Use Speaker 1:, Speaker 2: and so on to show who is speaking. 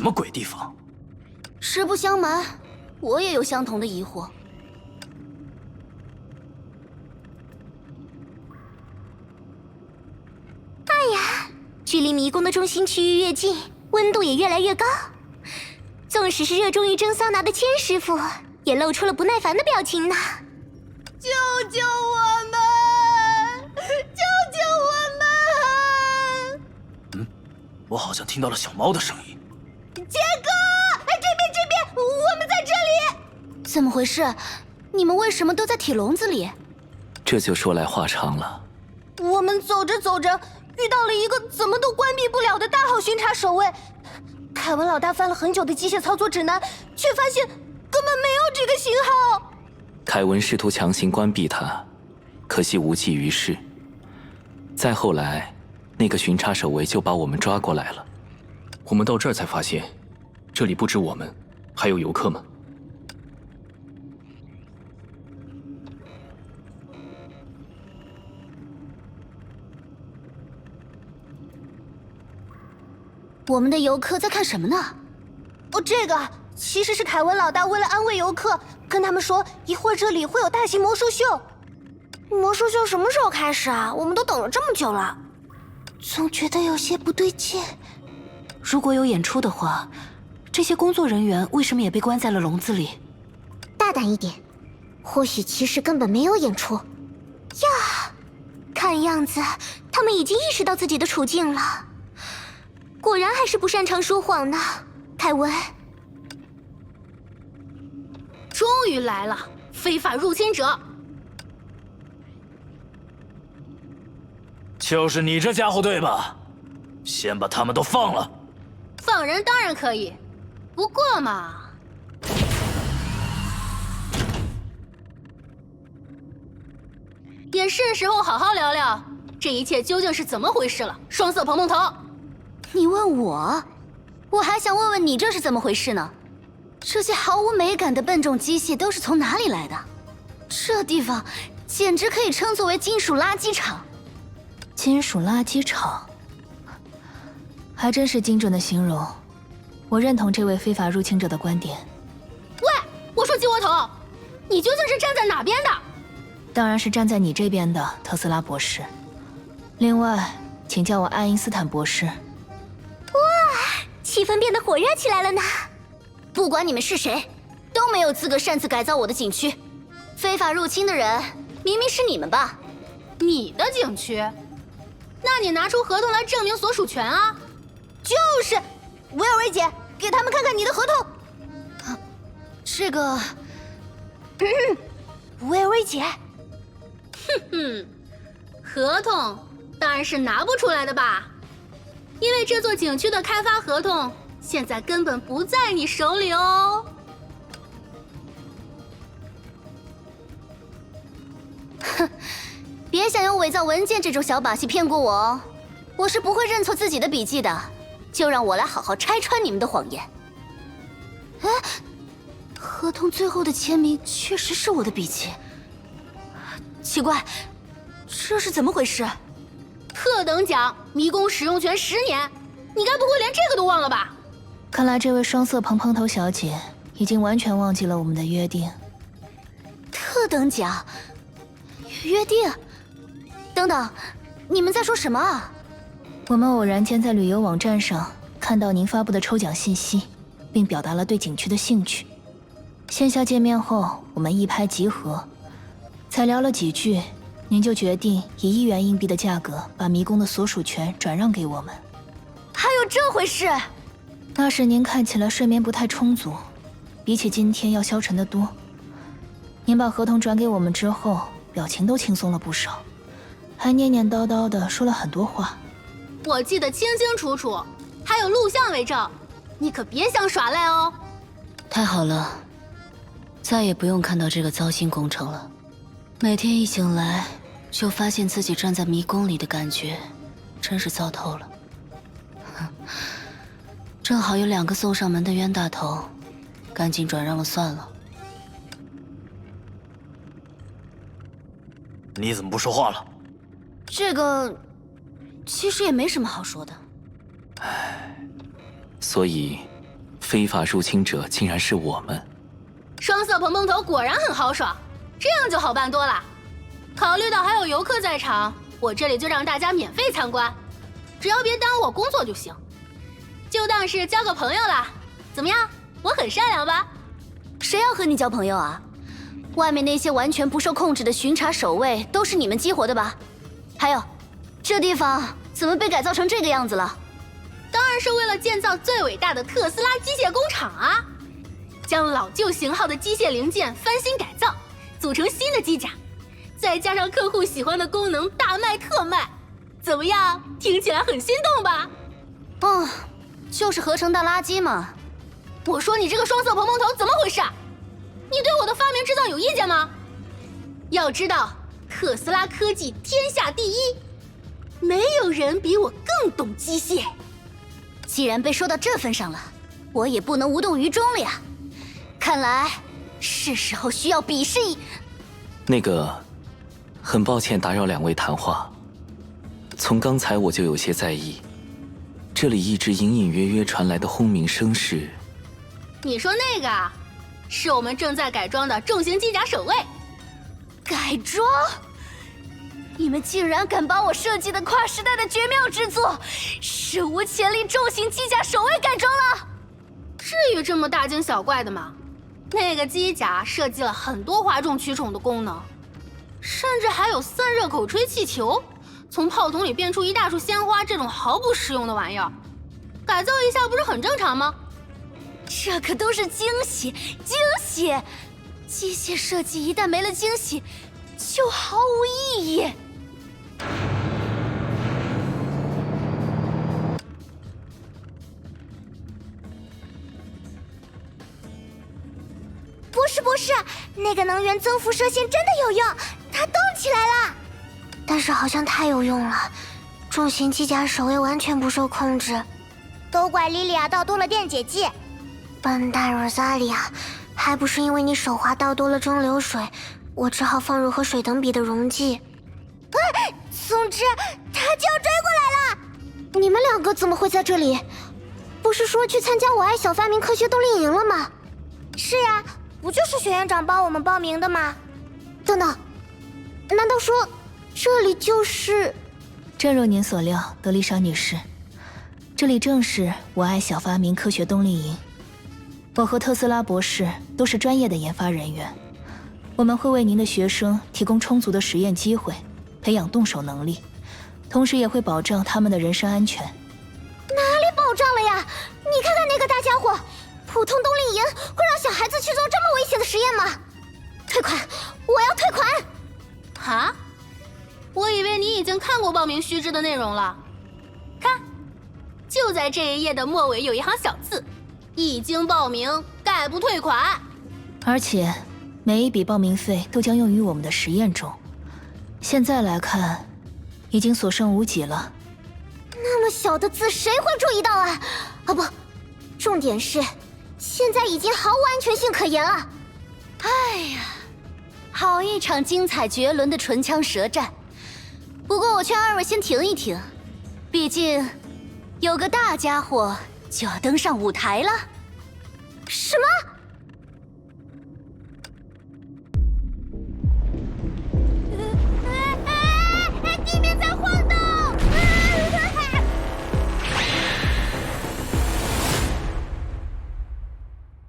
Speaker 1: 什么鬼地方？
Speaker 2: 实不相瞒，我也有相同的疑惑。哎呀，距离迷宫的中心区域越近，温度也越来越高。纵使是热衷于蒸桑拿的千师傅，也露出了不耐烦的表情呢。
Speaker 3: 救救我们！救救我们！
Speaker 1: 我好像听到了小猫的声音。
Speaker 3: 杰哥，哎，这边，我们在这里。
Speaker 2: 怎么回事？你们为什么都在铁笼子里？
Speaker 1: 这就说来话长了。
Speaker 3: 我们走着走着，遇到了一个怎么都关闭不了的大号巡查守卫。凯文老大翻了很久的机械操作指南，却发现根本没有这个信号。
Speaker 1: 凯文试图强行关闭它，可惜无济于事。再后来，那个巡查守卫就把我们抓过来了。
Speaker 4: 我们到这儿才发现，这里不止我们，还有游客们。
Speaker 2: 我们的游客在看什么呢？
Speaker 3: 哦，这个其实是凯文老大为了安慰游客，跟他们说一会儿这里会有大型魔术秀。
Speaker 2: 魔术秀什么时候开始啊？我们都等了这么久了。
Speaker 3: 总觉得有些不对劲。
Speaker 5: 如果有演出的话，这些工作人员为什么也被关在了笼子里？
Speaker 2: 大胆一点，或许其实根本没有演出。呀，看样子他们已经意识到自己的处境了。果然还是不擅长说谎呢，凯文。
Speaker 6: 终于来了，非法入侵者！
Speaker 1: 就是你这家伙对吧？先把他们都放了。
Speaker 6: 放人当然可以，不过嘛，也是时候好好聊聊这一切究竟是怎么回事了。双色蓬蓬头，
Speaker 2: 你问我，我还想问问你这是怎么回事呢？这些毫无美感的笨重机械都是从哪里来的？这地方简直可以称作为金属垃圾场。
Speaker 5: 金属垃圾场，还真是精准的形容。我认同这位非法入侵者的观点。
Speaker 6: 喂，我说鸡窝头，你究竟是站在哪边的？
Speaker 5: 当然是站在你这边的，特斯拉博士。另外，请叫我爱因斯坦博士。
Speaker 2: 气氛变得火热起来了呢。不管你们是谁，都没有资格擅自改造我的景区。非法入侵的人明明是你们吧？
Speaker 6: 你的景区？那你拿出合同来证明所属权啊！
Speaker 3: 就是，维尔维姐，给他们看看你的合同。
Speaker 2: 这个，
Speaker 3: 维尔维姐，
Speaker 6: 合同当然是拿不出来的吧？因为这座景区的开发合同现在根本不在你手里哦。
Speaker 2: 哼，别想用伪造文件这种小把戏骗过我哦！我是不会认错自己的笔记的，就让我来好好拆穿你们的谎言。哎，合同最后的签名确实是我的笔记，奇怪，这是怎么回事？
Speaker 6: 特等奖迷宫使用权10年，你该不会连这个都忘了吧？
Speaker 5: 看来这位双色蓬蓬头小姐已经完全忘记了我们的约定。
Speaker 2: 特等奖？约定？等等，你们在说什么啊？
Speaker 5: 我们偶然间在旅游网站上看到您发布的抽奖信息，并表达了对景区的兴趣。线下见面后，我们一拍即合，才聊了几句，您就决定以1元硬币的价格把迷宫的所属权转让给我们。
Speaker 2: 还有这回事？
Speaker 5: 那时您看起来睡眠不太充足，比起今天要消沉得多。您把合同转给我们之后，表情都轻松了不少，还念念叨叨地说了很多话。
Speaker 6: 我记得清清楚楚，还有录像为证，你可别想耍赖哦。
Speaker 7: 太好了，再也不用看到这个糟心工程了。每天一醒来就发现自己站在迷宫里的感觉，真是糟透了。哼，正好有2个送上门的冤大头，赶紧转让了算了。
Speaker 1: 你怎么不说话了？
Speaker 2: 这个其实也没什么好说的。
Speaker 1: 所以非法入侵者竟然是我们。
Speaker 6: 双色蓬蓬头果然很豪爽，这样就好办多了。考虑到还有游客在场，我这里就让大家免费参观，只要别耽误我工作就行，就当是交个朋友啦。怎么样？我很善良吧？
Speaker 2: 谁要和你交朋友啊？外面那些完全不受控制的巡查守卫都是你们激活的吧？还有，这地方怎么被改造成这个样子了？
Speaker 6: 当然是为了建造最伟大的特斯拉机械工厂啊！将老旧型号的机械零件翻新改造，组成新的机甲，再加上客户喜欢的功能，大卖特卖，怎么样？听起来很心动吧？
Speaker 2: 哦，就是合成大垃圾嘛。
Speaker 6: 我说你这个双色蓬蓬头怎么回事？你对我的发明制造有意见吗？要知道，特斯拉科技天下第一，没有人比我更懂机械。
Speaker 2: 既然被说到这份上了，我也不能无动于衷了呀。看来是时候需要比试一……
Speaker 1: 那个，很抱歉打扰两位谈话。从刚才我就有些在意，这里一直隐隐约约传来的轰鸣声是……
Speaker 6: 你说那个啊，是我们正在改装的重型机甲守卫。
Speaker 2: 改装？你们竟然敢把我设计的跨时代的绝妙之作史无前例重型机甲守卫改装了？
Speaker 6: 至于这么大惊小怪的吗？那个机甲设计了很多哗众取宠的功能，甚至还有散热口吹气球，从炮筒里变出一大束鲜花这种毫不实用的玩意儿，改造一下不是很正常吗？
Speaker 2: 这可都是惊喜，惊喜！机械设计一旦没了惊喜，就毫无意义。
Speaker 3: 不是，那个能源增幅射线真的有用，它动起来了。但是好像太有用了，重型机甲守卫完全不受控制，都怪莉莉娅倒多了电解剂。笨蛋 Rosalia， 还不是因为你手滑倒多了蒸馏水，我只好放入和水等比的溶剂。总之，他就要追过来了。你们两个怎么会在这里？不是说去参加我爱小发明科学冬令营了吗？是呀，不就是学院长帮我们报名的吗？等等，难道说这里就是……
Speaker 5: 正如您所料，德丽莎女士，这里正是我爱小发明科学冬令营。我和特斯拉博士都是专业的研发人员，我们会为您的学生提供充足的实验机会，培养动手能力，同时也会保障他们的人身安全。
Speaker 3: 哪里保障了呀？你看看那个大家伙，普通冬令营会让小孩子去做这么危险的实验吗？退款！我要退款！
Speaker 6: 哈？我以为你已经看过报名须知的内容了。看，就在这一页的末尾有一行小字：一经报名，概不退款。
Speaker 5: 而且，每一笔报名费都将用于我们的实验中。现在来看，已经所剩无几了。
Speaker 3: 那么小的字，谁会注意到啊？啊不，重点是，现在已经毫无安全性可言了。
Speaker 2: 哎呀，好一场精彩绝伦的唇枪舌战。不过我劝二位先停一停，毕竟有个大家伙就要登上舞台了。
Speaker 3: 什么？